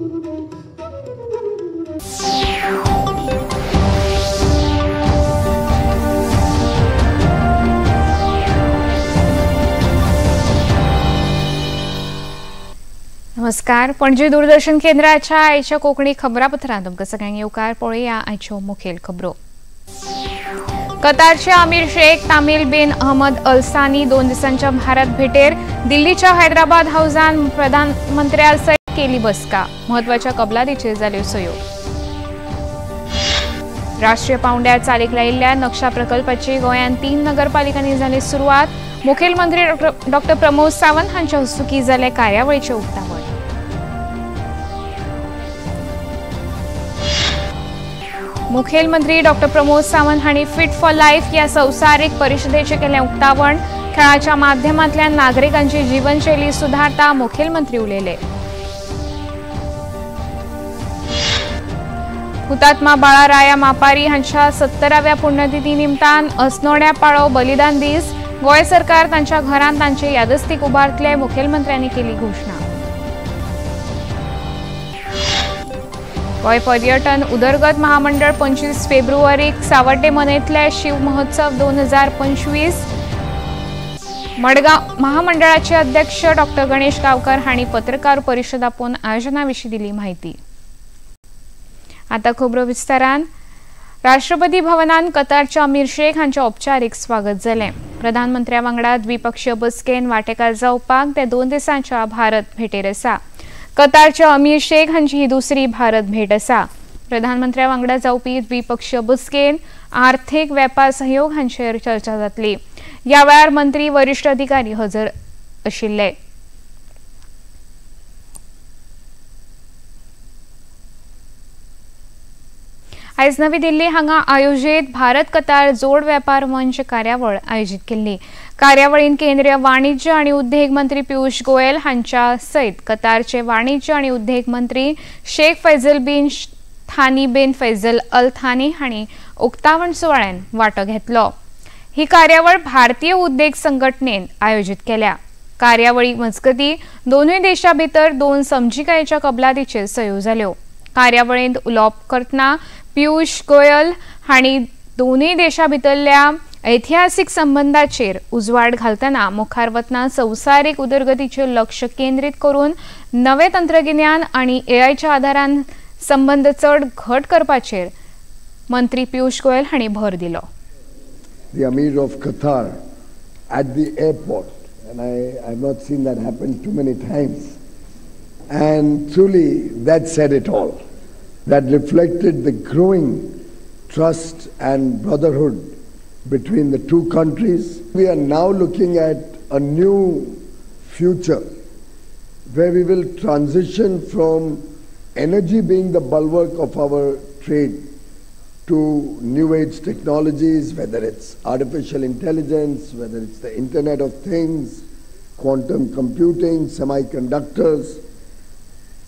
नमस्कार. पणजी दूरदर्शन केंद्राच्या आयच्या कोकणी खबरापत्रांत तुमकां सगळ्यांक येवकार. पळोवया आयच्यो मुखेल खबरो. कतारचे अमीर शेख तामिल बिन अहमद अल सानी 2 दिसांच्या भारत भेटेर. दिल्लीच्या हैदराबाद हाऊसान प्रधानमंत्र्या सयत केली बसका. म्हत्वाच्या कबलातीचेर जाल्यो सयो. राष्ट्रीय पावंड्यार चालीक लायिल्ल्या नक्षा प्रकल्पाची गोंयांत 3 नगरपालिकांनी जाली सुरवात. मुखेलमंत्री डॉ प्रमोद सावंत हांच्या हस्तुकीं जाले कार्यावळीचें उक्तावण. मुखेलमंत्री डॉ प्रमोद सावंत हांणी फिट फॉर लायफ ह्या संवसारीक परिशदेचें केलें उक्तावण. खेळाच्या माध्यमांतल्यान नागरिकांची जीवनशैली सुधारता मुखेलमंत्री उलयले. हुतात्मा बाळाराया मापारी हांच्या 70व्या पुण्यतिथी निमतान अस्नोड्या पाळो बलिदान दीस. गोंय सरकार तांच्या घरांत तांचे यादस्तीक उबारतले. मुखेलमंत्र्यांनी केली घोषणा. गोंय पर्यटन उदरगत महामंडळ 25 फेब्रुवारीक सावड्डे मनयतले. शिव महोत्सव 2025. मडगांव महामंडळाचे अध्यक्ष डॉ गणेश गावकर हांणी पत्रकार परिशद आपोवन आयोजनाविशीं दिली माहिती. आता खबरो विस्तारान. राष्ट्रपती भवनान कतारच्या अमीर शेख हांचे औपचारीक स्वागत जालें. प्रधानमंत्र्या वांगडा द्विपक्षीय बसकेन वांटेकार जावपाक ते 2 दिसांच्या भारत भेटेर आसा. कतारच्या अमीर शेख हांची ही दुसरी भारत भेट आसा. प्रधानमंत्र्या वांगडा जावपी द्विपक्षीय बसकेन आर्थीक वेपार सहयोग हांचेर चर्चा जातली. ह्या वेळार मंत्री वरिष्ठ अधिकारी हजर आशिल्ले. आयज नवी दिल्ली हांगा आयोजित भारत कतार जोड वेपार मंच कार्यावळ आयोजित केल्ली. कार्यावळीन केंद्रीय वाणिज्य आनी उद्देग मंत्री पियुष गोयल हांच्या सयत कतारचे वाणिज्य आनी उद्देग मंत्री शेख फैजल बिन थानी बिन फैजल अल थानी हांणी उक्तावण सुवाळ्यान वांटो घेतलो. ही कार्यावळ भारतीय उद्देग संघटनेन आयोजित केल्या. कार्यावळी मजगती दोनूय देशां भितर 2 समजिकायेच्या कबलातीचेर सयो जाल्यो. कार्यावळींत उलोवप करतना पियुष गोयल हांणी दोनूय देशां भितरल्या ऐतिहासीक संबंधांचेर उजवाड घालतना मुखार वतना संवसारीक उदरगतीचेर लक्ष केंद्रीत करून नवे तंत्रगिन्यान आनी एआयच्या आदारान संबंध चड घट करपाचेर मंत्री पियुष गोयल हांणी भर दिलो. The Amir of Qatar at the airport, and I've not seen that happen too many times, and truly that said it all. That reflected the growing trust and brotherhood between the two countries. We are now looking at a new future where we will transition from energy being the bulwark of our trade to new age technologies, whether it's artificial intelligence, whether it's the Internet of Things, quantum computing, semiconductors.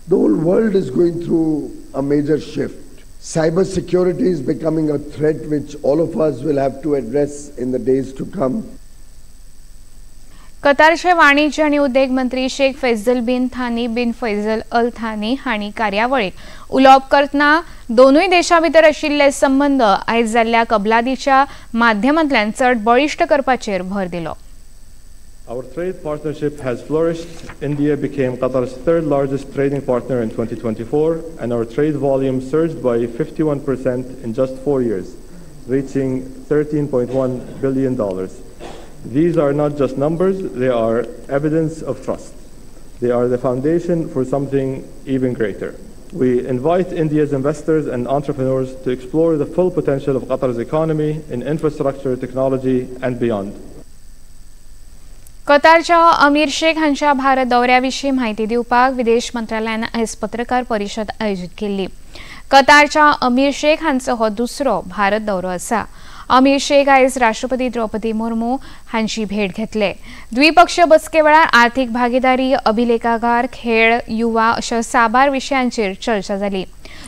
The whole world is going through a major shift. Cyber security is becoming a threat which all of us will have to address in the days to come. कतारचे वाणिज्य आनी उद्देग मंत्री शेख फैजल बिन थानी बिन फैजल अल थानी हांणी कार्यावळीक उलोवप करतना दोनूय देशां भितर आशिल्ले संबंध आयज जाल्ल्या कबलातीच्या माध्यमांतल्यान चड बळिश्ट करपाचेर भर दिलो. Our trade partnership has flourished. India became Qatar's 3rd largest trading partner in 2024, and our trade volume surged by 51% in just 4 years, reaching $13.1 billion. These are not just numbers, they are evidence of trust. They are the foundation for something even greater. We invite India's investors and entrepreneurs to explore the full potential of Qatar's economy in infrastructure, technology, and beyond. कतारच्या अमीर शेख हांच्या भारत दौऱ्याविशीं माहिती दिवपाक विदेश मंत्रालयान आयज पत्रकार परिशद आयोजित केल्ली. कतारच्या अमीर शेख हांचो हो दुसरो भारत दौरो आसा. अमीर शेख आयज राष्ट्रपती द्रौपदी मुर्मू हांची भेट घेतले. द्विपक्षीय बसके वेळार आर्थीक भागीदारी, अभिलेखागार, खेळ, युवा अशा साबार विशयांचेर चर्चा जाली.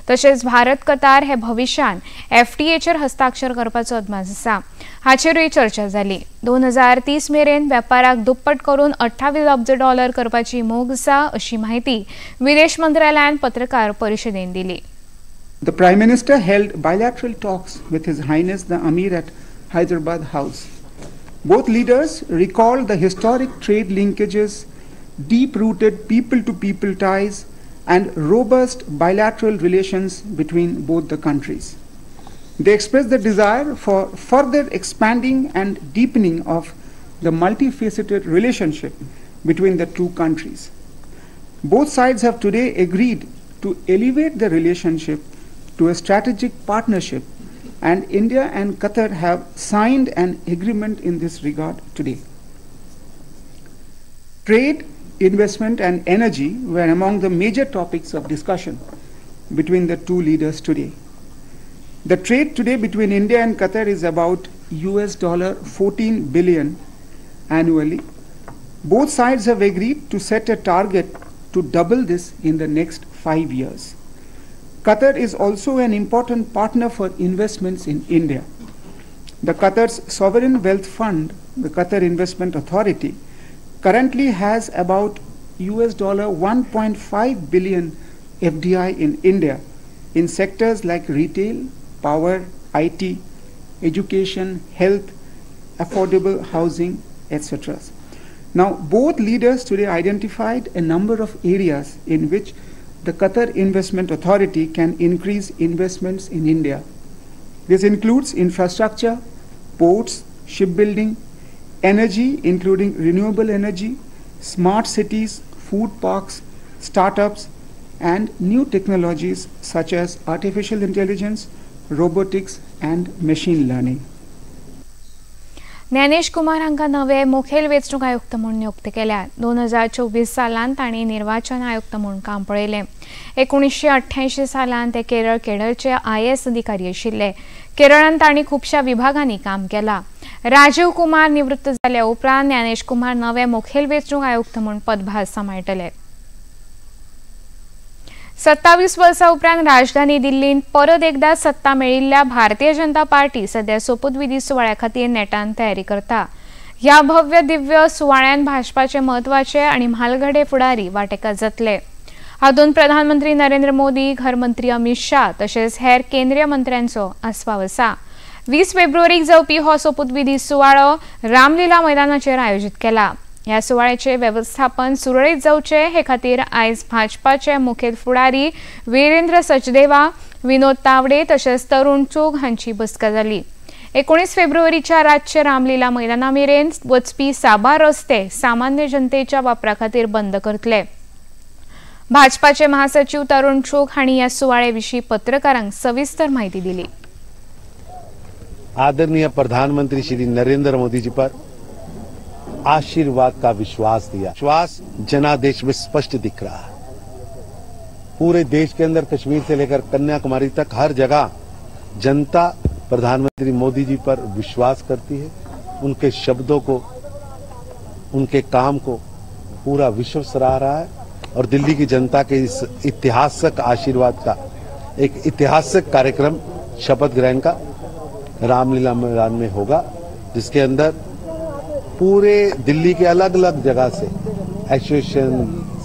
तशेंच भारत कतार हे भविष्यान FTAचेर हस्ताक्षर करपाचो अदमास आसा। हाचेरूय चर्चा जाली। 2030 मेरेन वेपाराक दुप्पट करून $28 अब्ज करपाची मोख आसा अशी माहिती विदेश मंत्रालयान पत्रकार परिशदेन दिली। The Prime Minister held bilateral talks with His Highness the Amir at Hyderabad House. Both leaders recalled the historic trade linkages, deep-rooted people-to-people ties, and robust bilateral relations between both the countries. They expressed the desire for further expanding and deepening of the multifaceted relationship between the two countries. Both sides have today agreed to elevate the relationship to a strategic partnership, and India and Qatar have signed an agreement in this regard today. Trade, investment and energy were among the major topics of discussion between the two leaders today. The trade today between India and Qatar is about $14 billion annually. Both sides have agreed to set a target to double this in the next 5 years. Qatar is also an important partner for investments in India. The Qatar's sovereign wealth fund, the Qatar Investment Authority, currently has about $1.5 billion FDI in India in sectors like retail, power, IT, education, health, affordable housing, etc. Now, both leaders today identified a number of areas in which the Qatar Investment Authority can increase investments in India. This includes infrastructure, ports, shipbuilding, energy including renewable energy, smart cities, food parks, startups, and new technologies such as artificial intelligence, robotics, and machine learning. Gyanesh Kumar हांका नवे मुखेल वेंचणूक आयुक्त म्हणून नियुक्त केल्या। 2024 सालांत तांणी निर्वाचन आयुक्त म्हणून काम पळयलें। 1988 सालांत ते केरळचे IAS अधिकारी आशिल्ले। केरळांत तांणी खुबशा विभागांनी काम केलां। राजीव कुमार निवृत्त जाल्या उपरांत ज्ञानेश कुमार नवे मुखेल वेंचणूक आयुक्त म्हणून पदभार सांबाळटले। 27 वर्सां उपरांत राजधानी दिल्लींत परत एकदा सत्ता मेळिल्ल्या भारतीय जनता पार्टी सध्या सोपूतविधी सुवाळ्या खातीर नेटान तयारी करता। ह्या भव्य दिव्य सुवाळ्यान भाजपाचे म्हत्वाचे आनी म्हालगडे फुडारी वांटेकार जातले। हातूंत प्रधानमंत्री नरेंद्र मोदी, घरमंत्री अमित शाह तशेंच हेर केंद्रीय मंत्र्यांचो आस्पाव आसा। 20 फेब्रुवारीक जावपी हो सोपूतविधी सुवाळो रामलीला मैदानाचेर आयोजीत केला। ह्या सुवाळ्याचे व्यवस्थापन सुरळीत जावचे हे खातीर आयज भाजपाचे मुखेल फुडारी वीरेंद्र सचदेवा, विनोद तावडे तशेंच तरुण चूग हांची बसका जाली। 19 फेब्रुवारीच्या रातचे रामलीला मैदाना मेरेन वचपी साबार रस्ते सामान्य जनतेच्या वापरा खातीर बंद करतले। भाजपाचे महासचिव तरुण चूग हांणी ह्या सुवाळे विशीं पत्रकारांक सविस्तर माहिती दिली। आदरणीय प्रधानमंत्री श्री नरेंद्र मोदी जी पर आशीर्वाद का विश्वास दिया। विश्वास जनादेश में स्पष्ट दिख रहा है। पूरे देश के अंदर कश्मीर से लेकर कन्याकुमारी तक हर जगह जनता प्रधानमंत्री मोदी जी पर विश्वास करती है। उनके शब्दों को, उनके काम को पूरा विश्व सराह रहा है और दिल्ली की जनता के इस ऐतिहासिक आशीर्वाद का एक ऐतिहासिक कार्यक्रम शपथ ग्रहण का रामलीला मैदान में होगा, जिसके अंदर पूरे दिल्ली के अलग अलग जगह से एसोसिएशन,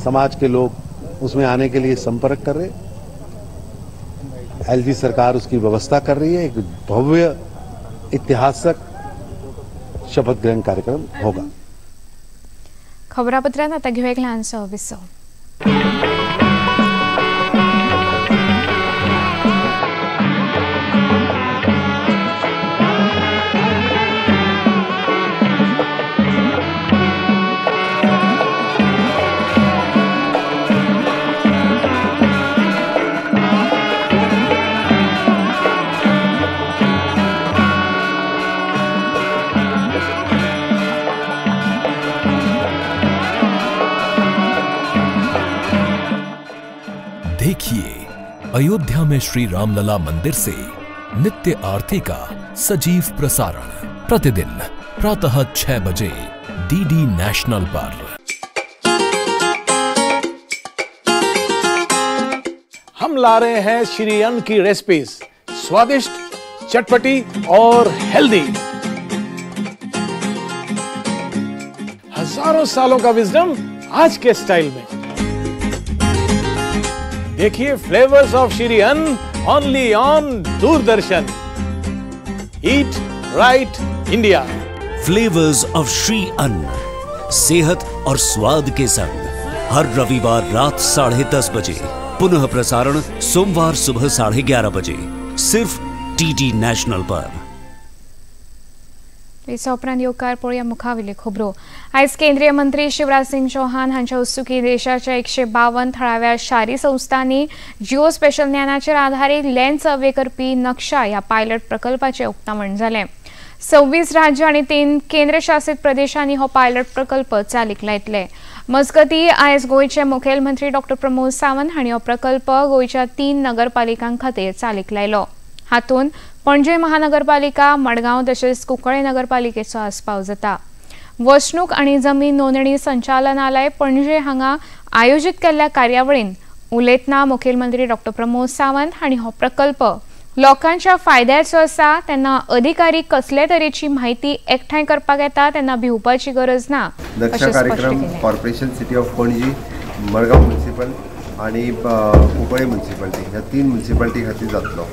समाज के लोग उसमें आने के लिए संपर्क कर रहे। एलजी सरकार उसकी व्यवस्था कर रही है। एक भव्य ऐतिहासिक शपथ ग्रहण कार्यक्रम होगा। खबरापत्रांत आता घेऊ एक ल्हानसो विसव। देखिए अयोध्या में श्री रामलला मंदिर से नित्य आरती का सजीव प्रसारण प्रतिदिन प्रातः 6 बजे डीडी नेशनल पर। हम ला रहे हैं श्री अन्न की रेसिपीज, स्वादिष्ट, चटपटी और हेल्दी। हजारों सालों का विजडम आज के स्टाइल में। देखिए फ्लेवर्स ऑफ श्री अन्न only on Doordarshan. Eat right India. Flavours of Shri अन्न, सेहत और स्वाद के संग हर रविवार रात 10:30 बजे, पुनः प्रसारण सोमवार सुबह 11:30 बजे, सिर्फ टीटी नॅशनल पर। ह्या उपरांत येवकार पळोवया मुखावेली खबरो। आयज केंद्रीय मंत्री शिवराज सिंग चौहान हांच्या हस्तुकी देशाच्या 152 थळाव्या शारी संस्थांनी जिओ स्पेशल ज्ञानाचेर आधारीत लँड सर्वे करपी नक्षा ह्या पायलट प्रकल्पाचे उक्तावण जालें। 26 राज्य आणि 3 केंद्रशासित प्रदेशांनी हो पायलट प्रकल्प चालीक लायतले। मजगती आयज गोयचे मुखेलमंत्री डॉक्टर प्रमोद सावंत हांणी हो प्रकल्प गोयच्या 3 नगरपालिकां खातीर चालीक लायलो। हातून पणजे महानगरपालिका, मडगांव तशेंच कुंकळे नगरपालिकेचो आस्पाव जाता। वसणूक आणि जमीन नोंदणी संचालनालय पणजे हांगा आयोजीत केल्ल्या कार्यावळींत उलयतना मुखेलमंत्री डॉक्टर प्रमोद सावंत हांणी हो प्रकल्प लोकांच्या फायद्याचो आसा तेन्ना अधिकारी कसले तरेची माहिती एकठांय करपाक येता तेन्ना भिवपाची गरज ना। नक्षा कार्यक्रम corporation city of Panaji, Madgaon municipal आणि कुंकळे म्युनिसिपालिटी ह्या 3 म्युनिसिपालिटी खातीर जातलो।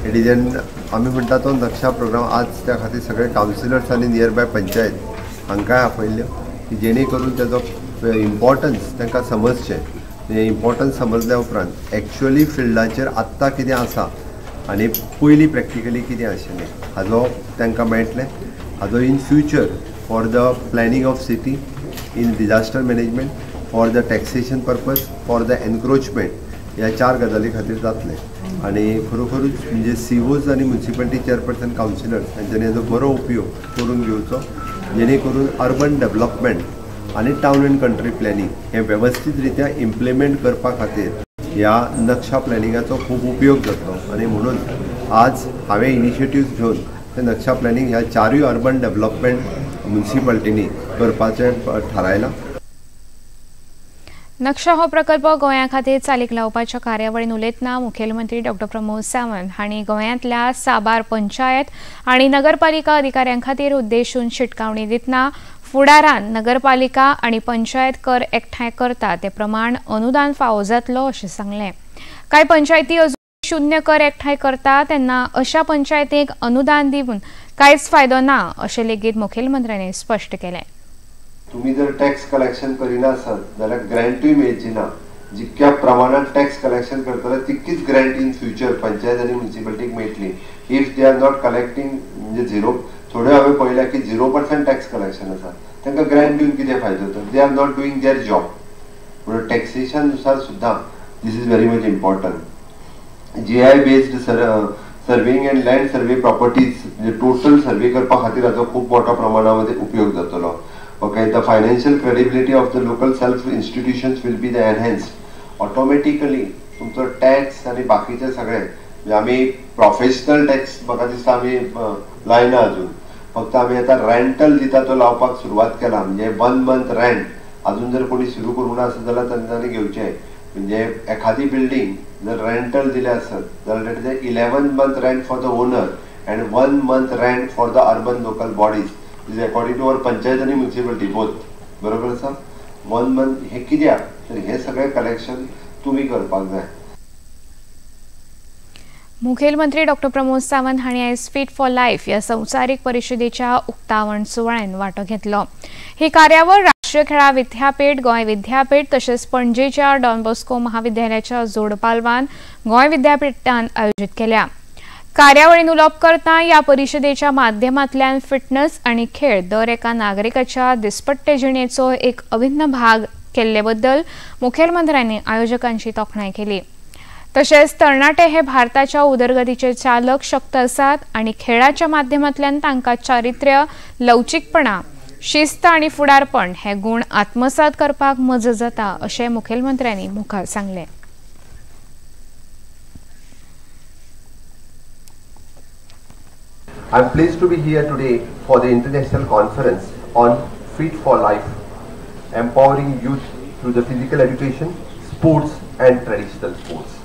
एडिजन आमी म्हणटा तो नक्षा प्रोग्राम आज त्या खातीर सगळे कावन्सिलर्स आनी नियर बाय पंचायत हांकांय आपयल्यो की जेणे करून तेजो इम्पॉर्टन्स तांकां समजचें। इम्पॉर्टन्स समजल्या उपरांत एक्चुअली फिल्डाचेर आत्तां कितें आसा आनी पयलीं प्रॅक्टिकली कितें आशिल्लें हाजो तांकां मेळटलें। हाजो in future for the planning of city, in disaster management, for the taxation purpose, for the encroachment ह्या 4 गजाली खातीर जातलें। आनी खरोखरूच म्हणजे सीओज आनी म्युनिसिपालिटी चेअरपर्सन कावन्सिलर्स हांच्यांनी हाजो बरो उपयोग करून घेवचो, जेणे करून अर्बन डेव्हलपमेंट आनी टावन एंड कंट्री प्लॅनिंग हें वेवस्थीत रित्या इम्प्लिमेंट करपा खातीर ह्या नक्षा प्लॅनिंगाचो खूब उपयोग जातलो। आनी म्हणून आज हांवें इनिशिएटिव्स घेवन ते नक्षा प्लॅनिंग ह्या 4 अर्बन डेव्हलपमेंट म्युनिसिपालिटींनी करपाचें थारायलां। नक्षा हो प्रकल्प गोंया खातीर चालीक लावपाच्या कार्यावळीन उलयतना मुखेलमंत्री डॉक्टर प्रमोद सावंत हांणी गोंयांतल्या साबार पंचायत आनी नगरपालिका अधिकाऱ्यां खातीर उद्देशून शिटकावणी दितना फुडारान नगरपालिका आनी पंचायत कर एकठांय करता ते प्रमाण अनुदान फावो जातलो अशें सांगलें। कांय पंचायती अजून शून्य कर एकठांय करता तेन्ना अशा पंचायतींक अनुदान दिवन कांयच फायदो ना अशें लेगीत मुखेलमंत्र्यांनी स्पश्ट केलें। तुम्ही जर टॅक्स कलेक्शन करिना आसात जाल्यार ग्रँटूय मेळची ना। जितक्या प्रमाणात टॅक्स कलेक्शन करतले तितकीच ग्रँट इन फ्युचर पंचायत आनी म्युनिसिपालिटीक मेळटली। If they are not collecting म्हणजे झिरो, थोडे हांवें पळयल्या की 0% टॅक्स कलेक्शन आसा, तांकां ग्रँट दिवन कितें फायदो तर they are not doing their job. म्हणून टॅक्सेशन नुसार सुद्दां this is very much important. GI based surveying and land survey properties म्हणजे टोटल सर्वे करपा खातीर हाचो खूब मोठ्या प्रमाणामध्ये उपयोग जातलो। Okay, the financial credibility of the local self institutions will be enhanced. Automatically, तुमचो टॅक्स आणि बाकीचे सगळे म्हणजे आम्ही प्रोफेशनल टॅक्स म्हाका दिसता आमी लायना अजून, फक्त आमी आतां रेंटल दिता तो लावपाक सुरवात केला। म्हणजे 1 मंथ रेंट अजून जर कोणी सुरू करूं ना आसत जाल्यार तांच्यांनी घेवचें। म्हणजे एखादी बिल्डिंग जर रेंटल दिले आसत जाल्यार तेजे 11 month rent for the owner and 1 month rent for the urban local bodies is according to our panchayat आणि म्युनिसिपालिटी बोथ। बरोबर आसा? 1 मंथ हे कित्याक तर हे सगळे कलेक्शन तुम्ही करपाक जाय। मुखेलमंत्री डॉक्टर प्रमोद सावंत हांणी आयज फिट फॉर लायफ ह्या संवसारीक परिशदेच्या उक्तावण सुवाळ्यान वांटो घेतलो। ही कार्यावळ राष्ट्रीय खेळा विद्यापीठ, गोंय विद्यापीठ तशेंच पणजेच्या डॉन बॉस्को महाविद्यालयाच्या जोड पालवान गोंय विद्यापीठान आयोजीत केल्या। कार्यावळीन उलोवप करता ह्या परिशदेच्या माध्यमांतल्यान फिटनेस आणि खेळ दर एका नागरिकाच्या दिसपट्टे जिणेचो एक अभिन्न भाग केल्ले बद्दल मुखेलमंत्र्यांनी आयोजकांची तोखणाय केली। तशेंच तरणाटे हे भारताच्या उदरगतीचे चालक शक्त आसात आणि खेळाच्या माध्यमांतल्यान तांकां चारित्र्य, लवचीकपणा, शिस्त आणि फुडारपण हे गुण आत्मसात करपाक मजत जाता अशें मुखेलमंत्र्यांनी मुखार सांगलें। I am pleased to be here today for the international conference on Fit for Life, empowering youth through the physical education, sports and traditional sports.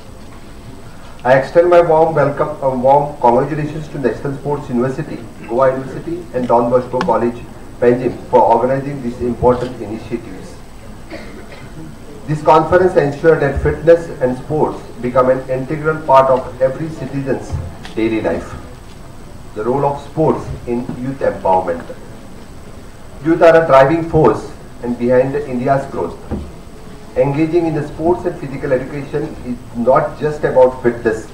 I extend my warm congratulations to National Sports University, Goa University and Don Bosco College, Panjim for organizing these important initiatives. This conference ensured that fitness and sports become an integral part of every citizen's daily life. The role of sports in youth empowerment. Youth are a driving force and behind India's growth. Engaging in the sports and physical education is not just about fitness,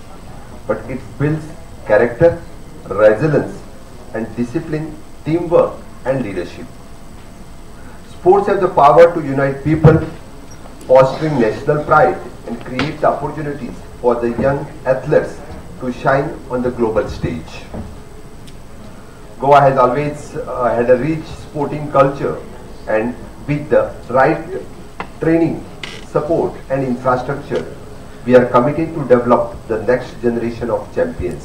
but it builds character, resilience and discipline, teamwork and leadership. Sports have the power to unite people, fostering national pride and create the opportunities for the young athletes to shine on the global stage. Goa has always had a rich sporting culture, and with the right training, support and infrastructure, we are committed to develop the next generation of champions.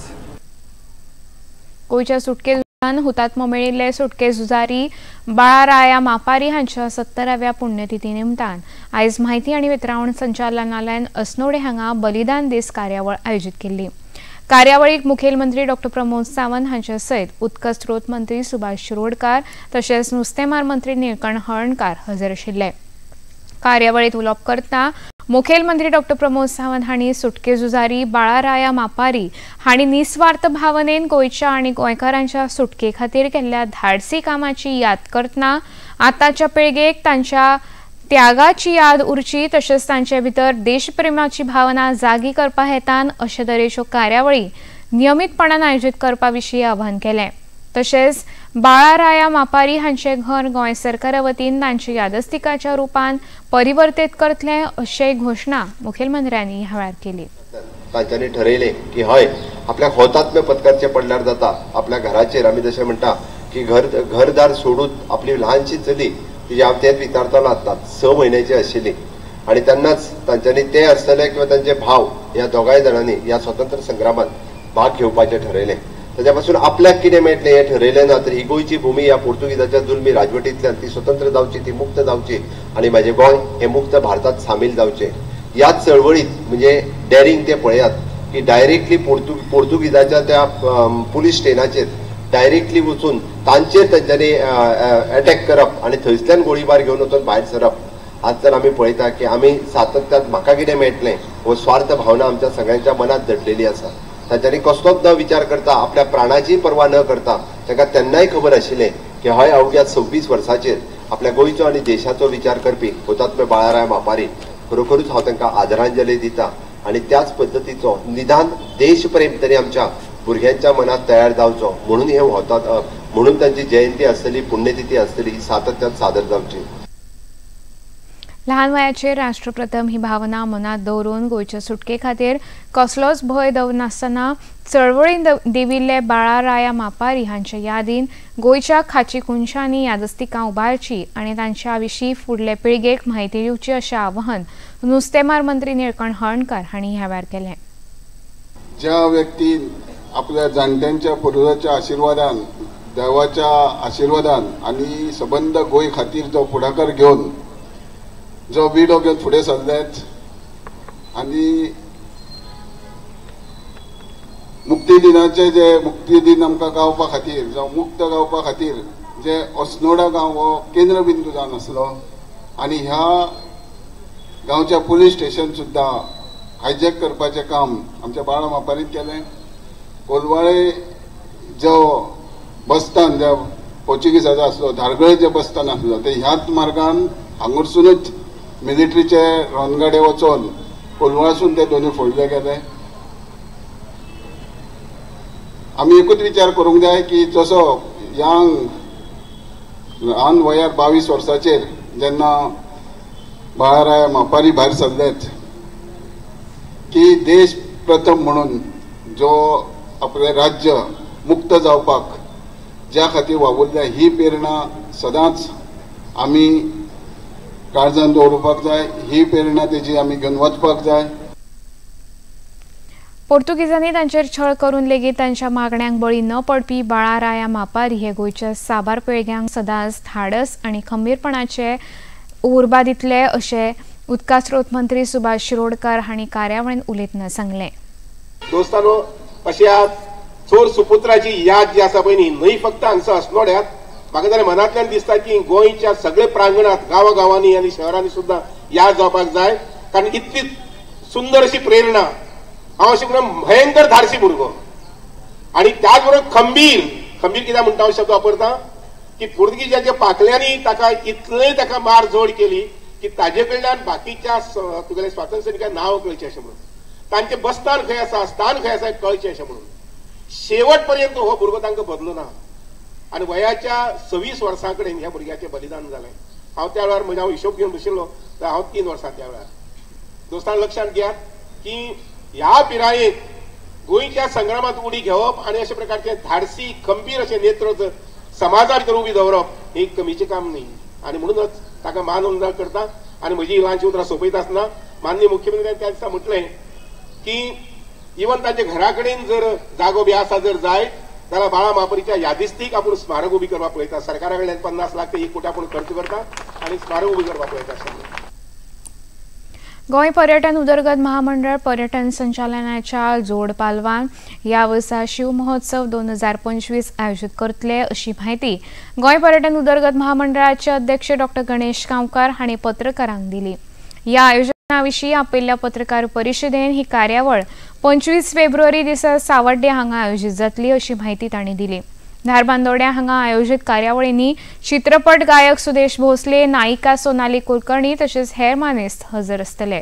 गोयच्या सुटकेजुजान हुतात्मो मेळिल्ले सुटकेजुजारी बाळाराया मापारी हांच्या 70व्या पुण्यतिथी निमतान आयज माहिती आणि वितरावण संचालनालयान अस्नोडे हांगा बलिदान दीस कार्यावळ आयोजित केल्ली. कार्यावळीक मुखेलमंत्री डॉ. प्रमोद सावंत हांचे सयत उदका स्त्रोत मंत्री सुभाष शिरोडकार तशेंच नुस्तेमार मंत्री निळकंठ हळर्णकार हजर आशिल्ले. कार्यावळीत उलोवप करता मुखेलमंत्री डॉ. प्रमोद सावंत हांणी सुटकेजुजारी बाळाराया मापारी हांणी निस्वार्थ भावनेन गोयच्या आणि गोंयकारांच्या सुटके खातीर केल्ल्या धाडसी कामाची याद करतना आतांच्या पिळगेक तांच्या त्यागाची याद उरची तशेंच तांचे भितर देशप्रेमाची भावना जागी करपा हेतान अशे तरेच्यो कार्यावळी नियमीतपणान आयोजीत करपा विशीं आवाहन केलें. तशेंच बाळाराया मापारी हांचे घर गोंय सरकारा वतीन तांच्या यादस्तिकाच्या रुपान परिवर्तीत करतले अशी घोषणा मुखेलमंत्र्यांनी ह्या वेळार केली. तांच्यांनी ठरयलें की हय आपल्याक हुतात्म्य पत्करचें पडल्यार जाता. आपल्या घराचेर आमी जशें म्हणटा की घरदार सोडून आपली ल्हानशी चली तिजे हांव तेंच विचारतालो आतां 6 म्हयन्याची आशिल्ली आनी तेन्नाच तांच्यांनी ते आसतले किंवा तांचे भाव ह्या दोगांय जाणांनी ह्या स्वतंत्र संग्रामात भाग घेवपाचें ठरयलें. ताच्या पासून आपल्याक कितें मेळटलें हें ठरयलें ना तर ही गोंयची भुमी ह्या पोर्तुगीजाच्या जुलमी राजवटींतल्यान ती स्वतंत्र जावची, ती मुक्त जावची आनी म्हाजें गोंय हें मुक्त भारतांत सामील जावचें. ह्याच चळवळीत म्हणजे डॅरिंग ते पळयात की डायरेक्टली पोर्तुगीजाच्या त्या पुलीस स्टेशनाचेर डायरेक्टली वचून तांचेर तांच्यांनी अटॅक करप आनी थंयसल्यान गोळीबार घेवन वचून भायर सरप. आज जर आमी पळयता की आमी सातत्यान म्हाका कितें मेळटलें हो स्वार्थ भावना आमच्या सगळ्यांच्या मनात दडलेली आसा. तांच्यांनी कसलोच न विचार करता आपल्या प्राणाची पर्वा न करता ताका तेन्नाय खबर आशिल्लें की हय अवघ्या 26 वर्सांचेर आपल्या गोंयचो आनी देशाचो विचार करपी हुतात्मे बाळाराया मापारी खरोखरूच हांव तांकां आदरांजली दिता आनी त्याच पद्दतीचो निदान देशप्रेम तरी आमच्या भुरग्यांच्या मनात तयार जावचो म्हणून हे म्हणून तांची जयंती आसतली, पुण्यतिथी आसतली ही सातत्यान सादर जावची. ल्हान वयाचेर राष्ट्रप्रथम ही भावना मनात दवरून गोयच्या सुटके खातीर कसलोच भंय दवरनासतना चळवळीन देविल्ले बाळाराया मापारी हांच्या यादीन गोयच्या खाची कुंशांनी यादस्तिकां उबारची आनी तांच्या विशीं फुडले पिळगेक म्हायती दिवची अशें आवाहन नुस्तेमार मंत्री निळकंठ हळर्णकार हांणी ह्या वेळार केलें. ज्या व्यक्तीन आपल्या जाणट्यांच्या पुर्वजांच्या आशिर्वादान, देवाच्या आशिर्वादान आनी सबंद गोंय खातीर जो फुडाकार घेवन जो विडो घेवन फुडें सरलेत आनी मुक्ती दिनाचे जे मुक्ती दिन आमकां गावपा खातीर जावं मुक्त गावपा खातीर जे अस्नोडा गांव हो केंद्र बिंदू जावन आसलो आनी ह्या गांवच्या पुलीस स्टेशन सुद्दां हायजॅक करपाचें काम आमच्या बाळा मापारीन केलें. कोलवाळे जो बसस्थान ज्या पोर्चुगीजाचो आसलो, धारगळे जे बसस्थान आसलो ते ह्याच मार्गान हांगरसूनच मिलिटरीचे रणगाडे वचोन कोलवाळसून ते दोनूय फोडले गेले. आमी एकूच विचार करूंक जाय की जसो यंग ल्हान वयार 22 वर्साचेर जेन्ना बाळाराया मापारी भायर सरलेत की देश प्रथम म्हणून जो आपले राज्य मुक्त जावपाक ज्या खातीर वावुरल्या ही प्रेरणा सदांच आमी काळजांत दवरपाक जाय. ही प्रेरणा तेजी आमी घेवन वचपाक जाय. पोर्तुगीजांनी तांचेर छळ करून लेगीत तांच्या मागण्यांक बळी न पडपी बाळाराया मापारी हे गोंयच्या साबार पिळग्यांक सदांच धाडस आनी खंबीरपणाचे उर्बा दितले अशें उदका स्त्रोत मंत्री सुभाष शिरोडकार हांणी कार्यावळींत उलयतना सांगलें. दोस्तानो, अशा चोर सुपुत्राची याद जी आसा पळय न्ही, न्हय फक्त हांगसर अस्नोड्यात, म्हाका जाल्यार मनांतल्यान दिसता की गोंयच्या सगळे प्रांगणात गांवागांवांनी आनी शहरांनी सुद्धा याद जावपाक जाय, कारण इतली सुंदर अशी प्रेरणा. हांव अशें म्हणून भयंकर धाडसी भुरगो आनी त्याच बरोबर खंबीर कित्याक म्हणटा हो शब्द वापरता की पुर्तुगीजाच्या पाखल्यांनी ताका इतलें ताका मार जोड केली की ताजे कडल्यान बाकीच्या तुगेले स्वातंत्र्य सैनिकांक नांव कळचें अशें म्हणून, तांचें बस्तान खंय आसा, स्थान खंय आसा कळचें अशें म्हणून. शेवट पर्यंत हो भुरगो तांकां बदलो ना आनी वयाच्या 26 वर्सां कडेन ह्या भुरग्याचें बलिदान जालें. हांव त्या वेळार म्हज्या हिशोब घेवन बशिल्लो तर हांव 3 वर्सां त्या वेळार. दोस्तां लक्षात घेयात की ह्या पिरायेक गोंयच्या संग्रामात उडी घेवप आनी अशा प्रकारचे धाडसी खंबीर अशें नेतृत्व समाजा भितर उबी दवरप हे कमीचें काम न्ही. आनी म्हणूनच ताका मान उंचाय करता. आनी म्हजी ल्हानशी उतरां सोंपयता आसतना माननीय मुख्यमंत्र्यान त्या दिसा म्हटलें की इवन तांच्या घरा कडेन जर जागो बी आसा जर जाय जाल्यार बाळा महापरीच्या यादिस्तीक आपूण स्मारक उबी करपाक पळयता. सरकारा कडल्यान 50 लाख ते 1 कोटी आपूण खर्च करता आनी स्मारक उबी करपाक पळयता. गोंय पर्यटन उदरगत महामंडळ पर्यटन संचालनाच्या जोड पालवान ह्या वर्सा शिव महोत्सव 2025 आयोजित करतले अशी माहिती गोंय पर्यटन उदरगत महामंडळाचे अध्यक्ष डॉ. गणेश गांवकार हांणी पत्रकारांक दिली. ह्या आयोजनाविशीं आपयल्ल्या पत्रकार परिशदेन ही कार्यावळ 25 फेब्रुवारी दिसा सावड्डे हांगा आयोजित जातली अशी माहिती तांणी दिली. धारबांदोड्या हांगा आयोजित कार्यावळींनी चित्रपट गायक सुदेश भोसले, नायिका सोनाली कुलकर्णी तशेंच हेर मानेस्त हजर आसतले.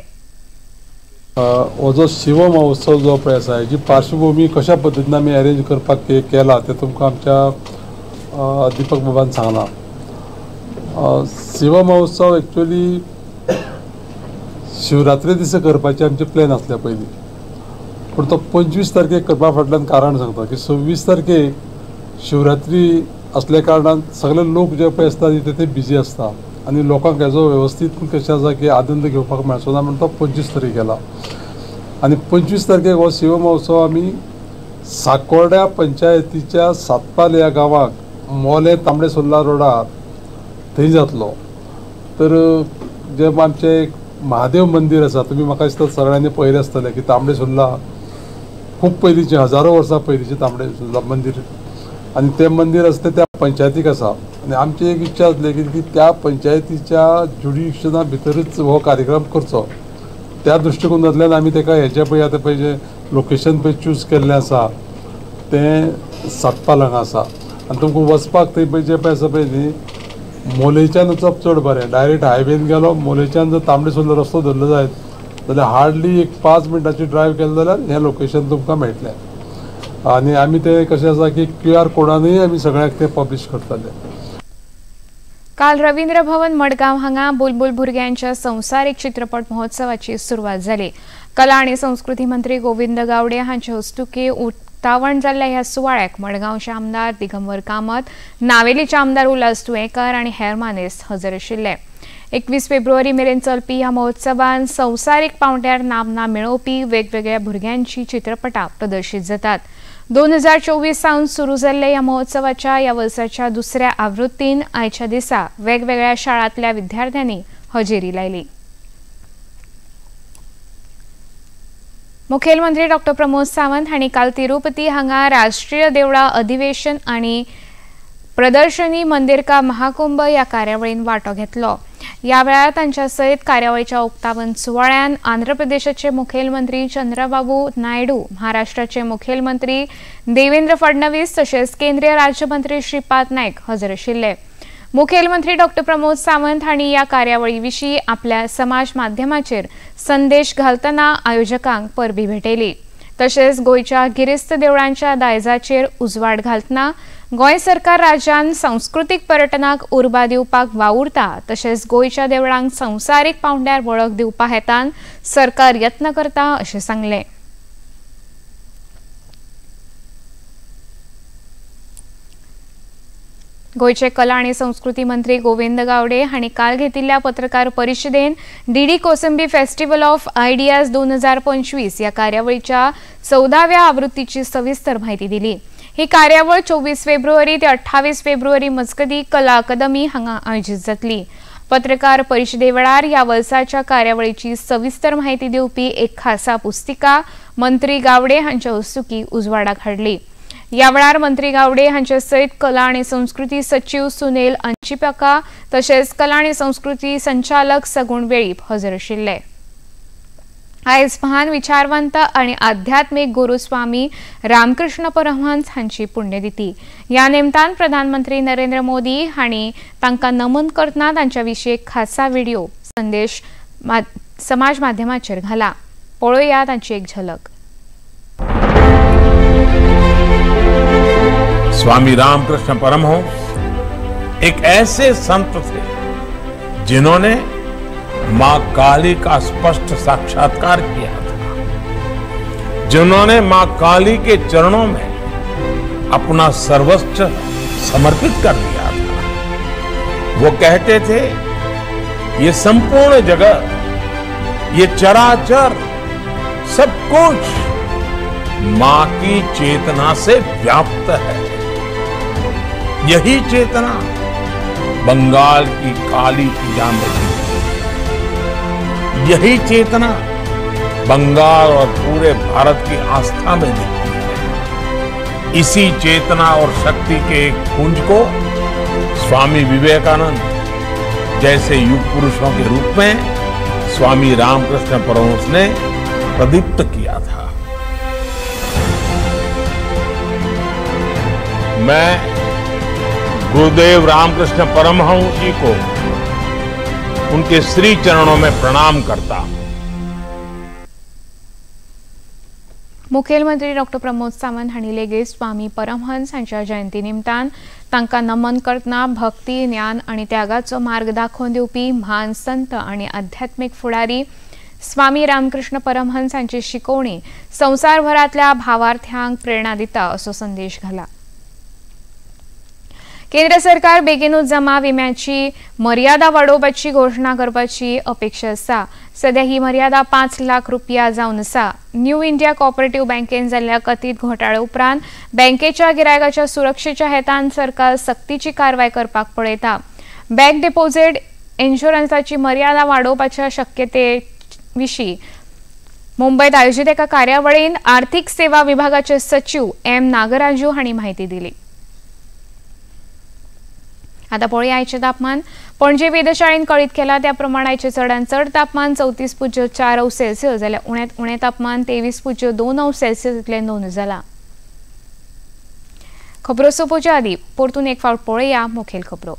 हो जो शिव महोत्सव जो पळय आसा हेची पार्श्वभूमी कशा पद्दतीन आमी अरेंज करपाक केला ते तुमकां आमच्या दीपक बाबान सांगला. शिव महोत्सव एक्चुअली शिवरात्री दिसा करपाचे आमचे प्लॅन आसले पयलीं, पूण तो 25 तारखेक करपा फाटल्यान कारण सांगता की 26 तारखेक शिवरात्री असल्या कारणान सगळे लोक जे पळय आसता ते बिजी आसता आनी लोकांक हेजो वेवस्थीत कशें आसा की आनंद घेवपाक मेळचो ना म्हणून तो 25 तारीख केला. आनी 25 तारखेक हो शिव महोत्सव आमी साकोर्ड्या पंचायतीच्या सातपाल ह्या गांवाक मोले तांबडे सुर्ला रोडार थंय जातलो. तर जे आमचे महादेव मंदिर आसा, तुमी म्हाका दिसता सगळ्यांनी पळयलें आसतलें की तांबडे सुर्ला खूब पयलींचें, हजारो वर्सां पयलींचें तांबडे सुर्ला मंदिर आनी तें मंदिर आसा तें त्या पंचायतीक आसा. आनी आमची एक इच्छा आसली की त्या पंचायतीच्या ज्युडिशना भितरच हो कार्यक्रम करचो. त्या दृश्टिकोनांतल्यान आमी तेका हेजे पळय आतां पळय जें लोकेशन पळय चूज केल्लें आसा तें सातपाल हांगा आसा. आनी तुमकां वचपाक थंय पळय जें पळय आसा पळय न्ही, मोलेच्यान वचप चड बरें. डायरेक्ट हायवेन गेलो, मोलेच्यान जर तांबडे सुर्ला रस्तो धरलो जायत जाल्यार हार्डली एक 5 मिनटाची ड्रायव्ह केलें जाल्यार हें लोकेशन तुमकां मेळटलें. आनी आमी ते कशें आसा की QR कोडानूय आमी सगळ्यांक ते पब्लीश करतले. काल रवींद्र भवन मडगांव हांगा बुलबुल भुरग्यांच्या संवसारीक चित्रपट महोत्सवाची सुरवात जाली. कला आनी संस्कृती मंत्री गोविंद गावडे हांचे हस्तुकी उक्तावण जाल्ल्या ह्या सुवाळ्याक मडगांवचे आमदार दिगंबर कामत, नावेलीचे आमदार उल्हास तुयेंकर आनी हेर मानेस्त हजर आशिल्ले. 21 फेब्रुवारी मेरेन चलपी ह्या महोत्सवान संवसारीक पांवड्यार नामना मेळोवपी वेगवेगळ्या भुरग्यांची चित्रपटां प्रदर्शीत जातात. 2024 सावन सुरू जाल्ल्या ह्या महोत्सवाच्या ह्या वर्साच्या दुसऱ्या आवृत्तीन आयच्या दिसा वेगवेगळ्या शाळांतल्या विद्यार्थ्यांनी हजेरी लायली. मुखेलमंत्री डॉ. प्रमोद सावंत हांणी काल तिरुपती हांगा राष्ट्रीय देवळां अधिवेशन आनी प्रदर्शनी मंदिर का महाकुंभ ह्या कार्यावळीन वांटो घेतलो. ह्या वेळार तांच्या सयत कार्यावळीच्या उक्तावण सुवाळ्यान आंध्र प्रदेशाचे मुखेलमंत्री चंद्रबाबू नायडू, महाराष्ट्राचे मुखेलमंत्री देवेंद्र फडणवीस तशेंच केंद्रीय राज्यमंत्री श्रीपाद नायक हजर आशिल्ले. मुखेलमंत्री डॉ. प्रमोद सावंत हांणी ह्या कार्यावळी विशीं आपल्या समाज माध्यमाचेर संदेश घालतना आयोजकांक परबीं भेटयली. तशेंच गोंयच्या गिरेस्त देवळांच्या दायजाचेर उजवाड घालतना गोंय सरकार राज्यान सांस्कृतीक पर्यटनाक उर्बा दिवपाक वावुरता तशेंच गोंयच्या देवळांक संवसारीक पांवड्यार वळख दिवपा हेतान सरकार यत्न करता अशें सांगलें. गोयचे कला आणि संस्कृती मंत्री गोविंद गावडे हांणी काल घेतिल्ल्या पत्रकार परिशदेन D D Kosambi festival of ideas 2025 ह्या कार्यावळीच्या 14व्या आवृत्तीची सविस्तर माहिती दिली. ही कार्यावळ 24 फेब्रुवारी ते 28 फेब्रुवारी मजगती कला अकादमी हांगा आयोजित जातली. पत्रकार परिशदे वेळार ह्या वर्साच्या कार्यावळीची सविस्तर माहिती दिवपी एक खासा पुस्तिका मंत्री गावडे हांच्या हस्तुकी उजवाडाक हाडली। या वेळार मंत्री गावडे हांचे सयत कला आणि संस्कृती सचिव सुनील अंचिप्याका तशेंच कला आणि संस्कृती संचालक सगुण वेळीप हजर आशिल्ले। आयज महान विचारवंत आणि आध्यात्मिक गुरु स्वामी रामकृष्ण परमहंस हांची पुण्यतिथी। या निमतान प्रधानमंत्री नरेंद्र मोदी हांणी तांकां नमन करतना तांच्या विशीं एक खासा व्हिडिओ संदेश समाज माध्यमाचेर घाला। पळोवया तांची एक झलक। स्वामी रामकृष्ण परमहंस एक ऐसे संत थे जिन्होंने मां काली का स्पष्ट साक्षात्कार किया था, जिन्होंने मां काली के चरणों में अपना सर्वस्व समर्पित कर दिया था। वो कहते थे, ये संपूर्ण जगत, ये चराचर सब कुछ मां की चेतना से व्याप्त है। यही चेतना बंगाल की काली पूजा में थी। यही चेतना बंगाल और पूरे भारत की आस्था में दिखती है। इसी चेतना और शक्ति के एक पुंज को स्वामी विवेकानंद जैसे युग पुरुषों के रूप में स्वामी रामकृष्ण परमहंस ने प्रदीप्त किया था। मैं गुरुदेव रामकृष्ण परमहंस जी को उनके श्री चरणों में प्रणाम करता हूं। मुखेलमंत्री डॉ. प्रमोद सावंत हांणी लेगीत स्वामी परमहंस हांच्या जयंती निमतान तांकां नमन करतना भक्ती, ज्ञान आणि त्यागाचो मार्ग दाखोवन दिवपी महान संत आणि आध्यात्मिक फुडारी स्वामी रामकृष्ण परमहंस हांची शिकवणी संवसारभरातल्या भावार्थ्यांक प्रेरणा दिता असो संदेश घाला। केंद्र सरकार बेगीनूच जमा विम्याची मर्यादा वाडोवपाची घोषणा करपाची अपेक्षा आसा। सध्या ही मर्यादा 5 लाख रुपया जावन आसा। न्यू इंडिया कोऑपरेटिव्ह बँकेन जाल्ल्या कथीत घोटाळे उपरांत बँकेच्या गिरायकाच्या सुरक्षेच्या हेतान सरकार सक्तीची कारवाय करपाक पळयता। बँक डिपॉझिट इन्शुरन्साची मर्यादा वाडोवपाच्या शक्यते विशीं मुंबईत आयोजित एका कार्यावळीन आर्थिक सेवा विभागाचे सचिव एम नागराजू हांणी माहिती दिली। आता पळोवया आयचे तापमान। पणजे वेधशाळेन कळीत केला त्या प्रमाण आयचे चडांत चड तापमान 34.4 अंश सेल्सियस जाल्यार उण्यांत उणें तापमान 23.2 अंश सेल्सियस इतले नोंद जाला। खबरो सोंपोवच्या आदीं परतून एक फावट पळोवया मुखेल खबरो।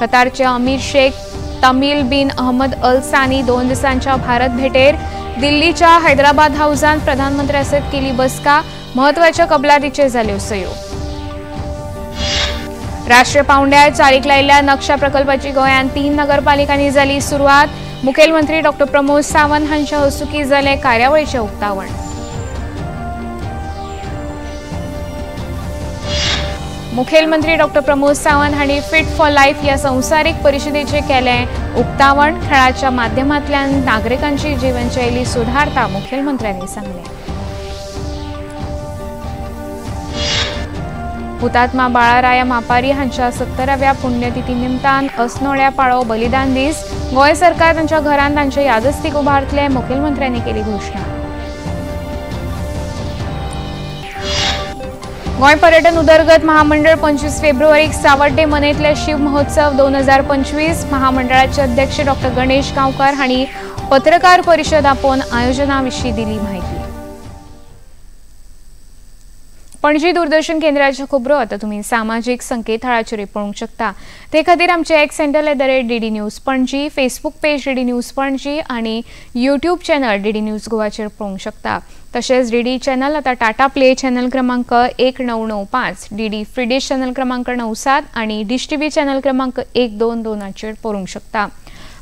कतारचे अमीर शेख तमीम बिन अहमद अल सानी 2 दिसांच्या भारत भेटेर। दिल्लीच्या हैदराबाद हाऊसांत प्रधानमंत्र्या सयत केली बसका। म्हत्वाच्या कबलातीचेर जाल्यो सयो। राष्ट्रीय पावंड्यार चालीक लायिल्ल्या नक्षा प्रकल्पाची गोंयांत 3 नगरपालिकांनी जाली सुरवात। मुखेलमंत्री डॉ. प्रमोद सावंत हांच्या हस्तुकी जालें कार्यावळीचें उक्तावण। मुखेलमंत्री डॉ. प्रमोद सावंत हांणी फिट फॉर लायफ ह्या संवसारीक परिशदेचें केलें उक्तावण। खेळाच्या माध्यमांतल्यान नागरिकांची जीवनशैली सुधारता मुखेलमंत्र्यांनी सांगलें। हुतात्मा बाळाराया मापारी हांच्या 70व्या पुण्यतिथी निमतान अस्नोड्या पाळो बलिदान दीस। गोंय सरकार तांच्या घरांत तांचे यादस्तीक उबारतले मुखेलमंत्र्यांनी केली घोषणा। गोंय पर्यटन उदरगत महामंडळ 25 फेब्रुवारीक सावड्डे मनयतले शिव महोत्सव 2025। महामंडळाचे अध्यक्ष डॉ. गणेश गांवकार हांणी पत्रकार परिशद आपोवन आयोजना विशीं दिली माहिती। पणजी दूरदर्शन केंद्राच्या खबरो आता तुम्ही सामाजिक संकेतथळाचेर पळोवंक शकता। ते खातीर आमचे x handle @DD news Panaji, Facebook page DD news Panaji आणि यूट्यूब चॅनल DD न्यूज गोवाचेर पळोवंक शकता। तशेंच DD चॅनल आता टाटा प्ले चॅनल क्रमांक 1995, DD फ्री डिश चॅनल क्रमांक 97 आणि डिश टीव्ही चॅनल क्रमांक 122 पळोवंक शकता।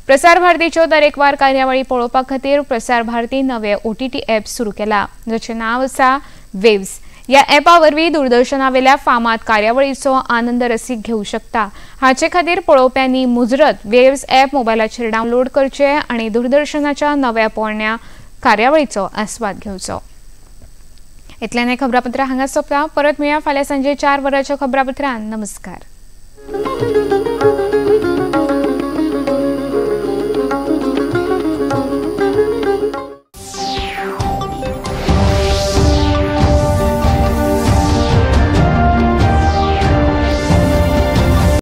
प्रसार भारतीच्यो तरेकवार कार्यावळी पळोवपा खातीर प्रसार भारती नवे OTT ॲप सुरू केला, जाचें नांव आसा वेव्स। या ॲपा वरवीं दूरदर्शनावेल्या फामाद कार्यावळीचो आनंद रसीक घेवंक शकता। हाचे खातीर पळोवप्यांनी मुजरत वेव्स ॲप मोबायलाचेर डावनलोड करचे आनी दूरदर्शनाच्या नव्या पोरण्या कार्यावळीचो आस्वाद घेवचो। इतल्यान खबरापत्र हांगा सोंपता। परत मेळया फाल्यां सांजे 4 वरांच्या खबरापत्रांत। नमस्कार।